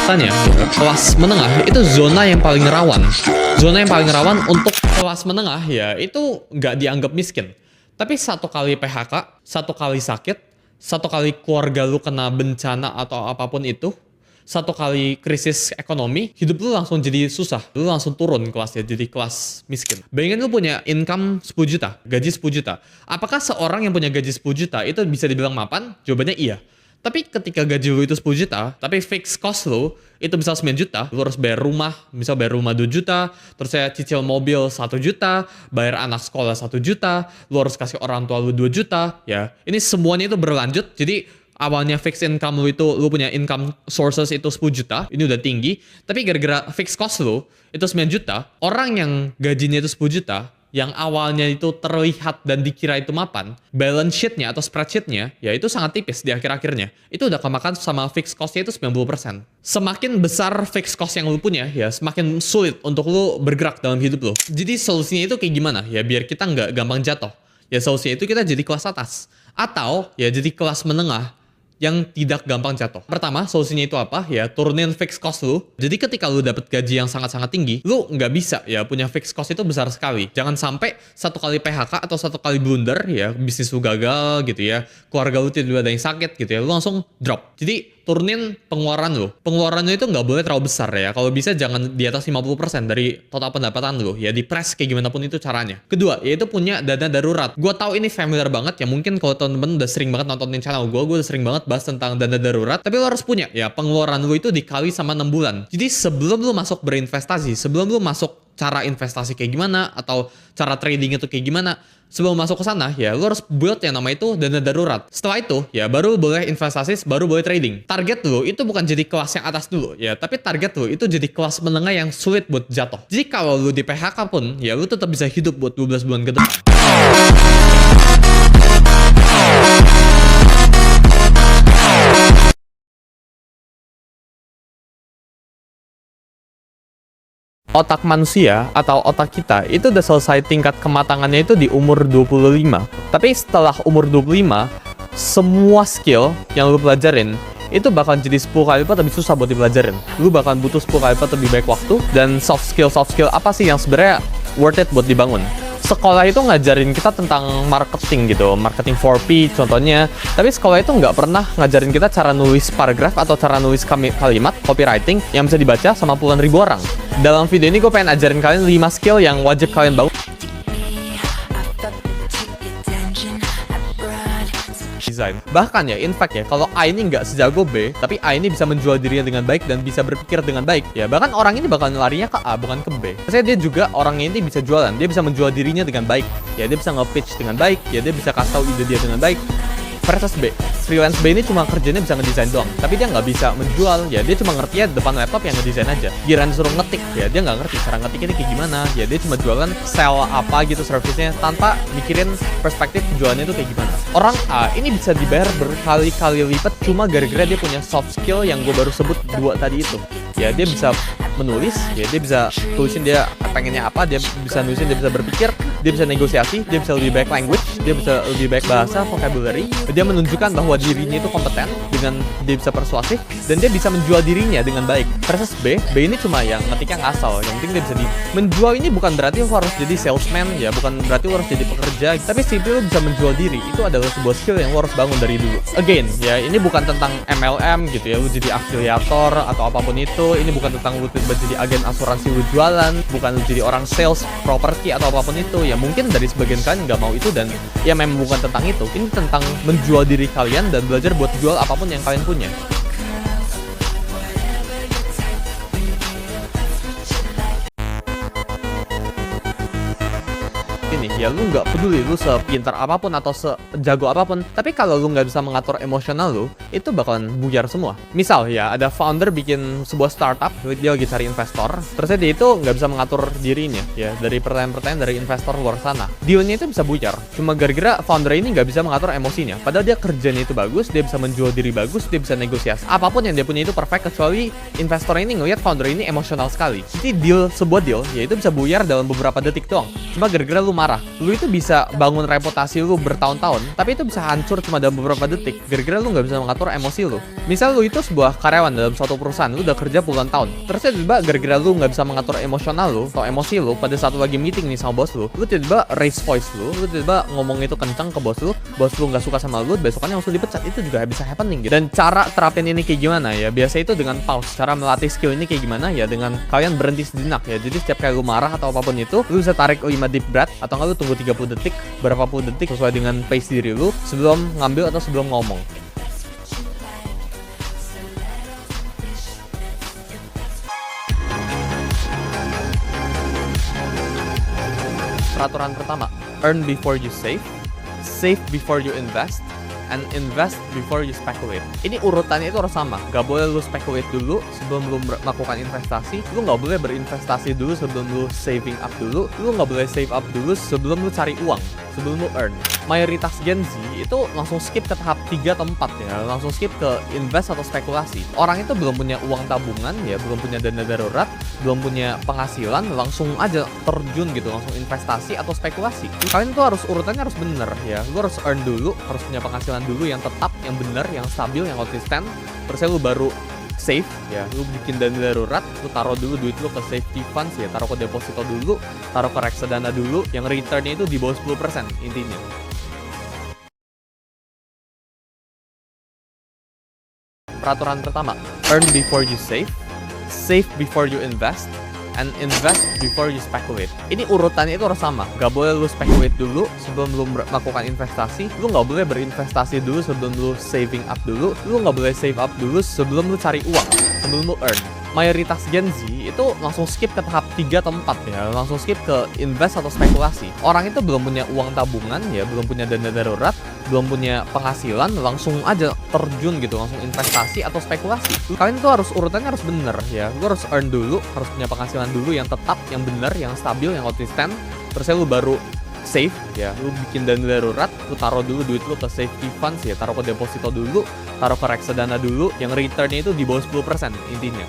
faktanya kelas menengah itu zona yang paling rawan. Zona yang paling rawan untuk kelas menengah ya itu nggak dianggap miskin. Tapi satu kali PHK, satu kali sakit, satu kali keluarga lu kena bencana atau apapun itu, satu kali krisis ekonomi, hidup lu langsung jadi susah. Lu langsung turun kelasnya, jadi kelas miskin. Bayangin lu punya income 10 juta, gaji 10 juta. Apakah seorang yang punya gaji 10 juta itu bisa dibilang mapan? Jawabannya iya. Tapi ketika gaji lu itu 10 juta, tapi fixed cost lu itu bisa 9 juta, lu harus bayar rumah, misal bayar rumah 2 juta, terus saya cicil mobil 1 juta, bayar anak sekolah 1 juta, lu harus kasih orang tua lu 2 juta, ya. Ini semuanya itu berlanjut, jadi awalnya fixed income lu itu, lu punya income sources itu 10 juta, ini udah tinggi, tapi gara-gara fixed cost lu itu 9 juta, orang yang gajinya itu 10 juta, yang awalnya itu terlihat dan dikira itu mapan, balance sheet-nya atau spreadsheet-nya, ya itu sangat tipis di akhir-akhirnya. Itu udah kemakan sama fixed cost-nya itu 90%. Semakin besar fixed cost yang lu punya, ya semakin sulit untuk lu bergerak dalam hidup lu. Jadi solusinya itu kayak gimana? Ya biar kita nggak gampang jatuh. Ya solusinya itu kita jadi kelas atas. Atau ya jadi kelas menengah yang tidak gampang jatuh. Pertama, solusinya itu apa? Ya, turunin fixed cost lu. Jadi ketika lu dapet gaji yang sangat-sangat tinggi, lu nggak bisa ya punya fixed cost itu besar sekali. Jangan sampai satu kali PHK atau satu kali blunder ya, bisnis lu gagal gitu ya, keluarga lu tiba-tiba ada yang sakit gitu ya, lu langsung drop. Jadi turunin pengeluaran lu. Pengeluarannya itu nggak boleh terlalu besar ya. Kalau bisa jangan di atas 50% dari total pendapatan lu. Ya di press kayak gimana pun itu caranya. Kedua, yaitu punya dana darurat. Gue tahu ini familiar banget ya. Mungkin kalau temen-temen udah sering banget nontonin channel gue udah sering banget bahas tentang dana darurat. Tapi lo harus punya ya pengeluaran lu itu dikali sama 6 bulan. Jadi sebelum lu masuk berinvestasi, sebelum lu masuk cara investasi kayak gimana atau cara trading itu kayak gimana, sebelum masuk ke sana ya lu harus build yang nama itu dana darurat. Setelah itu ya baru boleh investasi, baru boleh trading. Target lu itu bukan jadi kelas yang atas dulu ya, tapi target lu itu jadi kelas menengah yang sulit buat jatuh. Jadi kalau lu di PHK pun ya lu tetap bisa hidup buat 12 bulan ke depan. Otak manusia atau otak kita itu udah selesai tingkat kematangannya itu di umur 25. Tapi setelah umur 25, semua skill yang lu pelajarin itu bakal jadi 10 kali lipat lebih susah buat dipelajarin. Lu bakal butuh 10 kali lipat lebih banyak waktu. Dan soft skill apa sih yang sebenarnya worth it buat dibangun? Sekolah itu ngajarin kita tentang marketing gitu, marketing 4P contohnya. Tapi sekolah itu nggak pernah ngajarin kita cara nulis paragraf atau cara nulis kalimat, copywriting yang bisa dibaca sama puluhan ribu orang. Dalam video ini gue pengen ajarin kalian 5 skill yang wajib kalian bangun. Design. Bahkan ya, in fact ya, kalau A ini nggak sejago B, tapi A ini bisa menjual dirinya dengan baik dan bisa berpikir dengan baik, ya bahkan orang ini bakal larinya ke A, bukan ke B. Saya dia juga orangnya ini bisa jualan, dia bisa menjual dirinya dengan baik, ya dia bisa nge-pitch dengan baik, ya dia bisa kasih tahu ide dia dengan baik. Versus B, freelance B ini cuma kerjanya bisa ngedesain doang, tapi dia nggak bisa menjual, ya dia cuma ngerti ya depan laptop yang ngedesain aja. Giliran disuruh ngetik, ya dia nggak ngerti cara ngetik ini kayak gimana, ya dia cuma jualan sell apa gitu service-nya tanpa mikirin perspektif jualannya itu kayak gimana. Orang A ini bisa dibayar berkali-kali lipat cuma gara-gara dia punya soft skill yang gue baru sebut 2 tadi itu. Ya dia bisa menulis, ya dia bisa tulisin dia pengennya apa, dia bisa nulisin, dia bisa berpikir, dia bisa negosiasi, dia bisa lebih baik language, dia bisa lebih baik bahasa, vocabulary. Dia menunjukkan bahwa dirinya itu kompeten dengan dia bisa persuasif dan dia bisa menjual dirinya dengan baik. Versus B ini cuma yang ngetiknya ngasal, yang penting dia bisa menjual. Ini bukan berarti lo harus jadi salesman, ya bukan berarti lo harus jadi pekerja, tapi simply lo bisa menjual diri. Itu adalah sebuah skill yang lo harus bangun dari dulu. Again, ya ini bukan tentang MLM gitu ya, lo jadi afiliator atau apapun itu. Ini bukan tentang lo tiba jadi agen asuransi lo jualan, bukan lo jadi orang sales properti atau apapun itu. Ya mungkin dari sebagian kalian nggak mau itu dan ya memang bukan tentang itu. Ini tentang menjual diri kalian dan belajar buat jual apapun yang kalian punya. Ini ya lu nggak peduli lu sepintar apapun atau sejago apapun, tapi kalau lu nggak bisa mengatur emosional lu, itu bakalan buyar semua. Misal ya ada founder bikin sebuah startup, dia lagi cari investor, terus dia itu nggak bisa mengatur dirinya ya dari pertanyaan-pertanyaan dari investor luar sana. Dealnya itu bisa buyar cuma gara-gara founder ini nggak bisa mengatur emosinya. Padahal dia kerjanya itu bagus, dia bisa menjual diri bagus, dia bisa negosiasi apapun yang dia punya itu perfect, kecuali investor ini ngelihat founder ini emosional sekali. Jadi sebuah deal ya itu bisa buyar dalam beberapa detik doang cuma gara-gara lu marah. Lu itu bisa bangun reputasi lu bertahun-tahun, tapi itu bisa hancur cuma dalam beberapa detik gara-gara lu nggak bisa mengatur emosi lu. Misal lu itu sebuah karyawan dalam suatu perusahaan, lu udah kerja puluhan tahun, terus tiba-tiba gara-gara lu nggak bisa mengatur emosional lu atau emosi lu pada saat lu lagi meeting nih sama bos lu tiba-tiba raise voice lu tiba-tiba ngomong itu kencang ke bos lu nggak suka sama lu, besokannya langsung dipecat. Itu juga bisa happening gitu. Dan cara terapin ini kayak gimana ya? Biasa itu dengan pause. Cara melatih skill ini kayak gimana ya? Dengan kalian berhenti sejenak ya. Jadi setiap kali lu marah atau apapun itu, lu bisa tarik 5 deep breath atau nggak lu tunggu 30 detik, berapa puluh detik sesuai dengan pace diri lu sebelum ngambil atau sebelum ngomong. Peraturan pertama, earn before you save before you invest, and invest before you speculate. Ini urutannya itu harus sama. Gak boleh lu speculate dulu sebelum lu melakukan investasi. Lu gak boleh berinvestasi dulu sebelum lu saving up dulu. Lu gak boleh save up dulu sebelum lu cari uang, sebelum lu earn. Mayoritas Gen Z itu langsung skip ke tahap 3 atau 4 ya. Langsung skip ke invest atau spekulasi. Orang itu belum punya uang tabungan ya, belum punya dana darurat, belum punya penghasilan, langsung aja terjun gitu, langsung investasi atau spekulasi. Kalian tuh harus urutannya harus bener ya. Lu harus earn dulu, harus punya penghasilan dulu yang tetap, yang bener, yang stabil, yang konsisten. Terus lu baru save ya, lu bikin dana darurat, lu taruh dulu duit lu ke safety funds ya, taruh ke deposito dulu, taruh ke reksadana dulu, yang returnnya itu di bawah 10% intinya. Peraturan pertama, earn before you save before you invest, and invest before you speculate. Ini urutannya itu harus sama. Gak boleh lu speculate dulu sebelum lu melakukan investasi. Lu gak boleh berinvestasi dulu sebelum lu saving up dulu. Lu gak boleh save up dulu sebelum lu cari uang, sebelum lu earn. Mayoritas Gen Z itu langsung skip ke tahap 3 atau 4 ya, langsung skip ke invest atau spekulasi. Orang itu belum punya uang tabungan ya, belum punya dana darurat, belum punya penghasilan, langsung aja terjun gitu, langsung investasi atau spekulasi. Kalian tuh harus urutannya harus bener ya. Lu harus earn dulu, harus punya penghasilan dulu yang tetap, yang bener, yang stabil, yang konsisten. Terus lu baru save ya, lu bikin dana darurat, lu taruh dulu duit lu ke safety funds ya, taruh ke deposito dulu, taruh ke reksadana dulu, yang returnnya itu di bawah 10% intinya.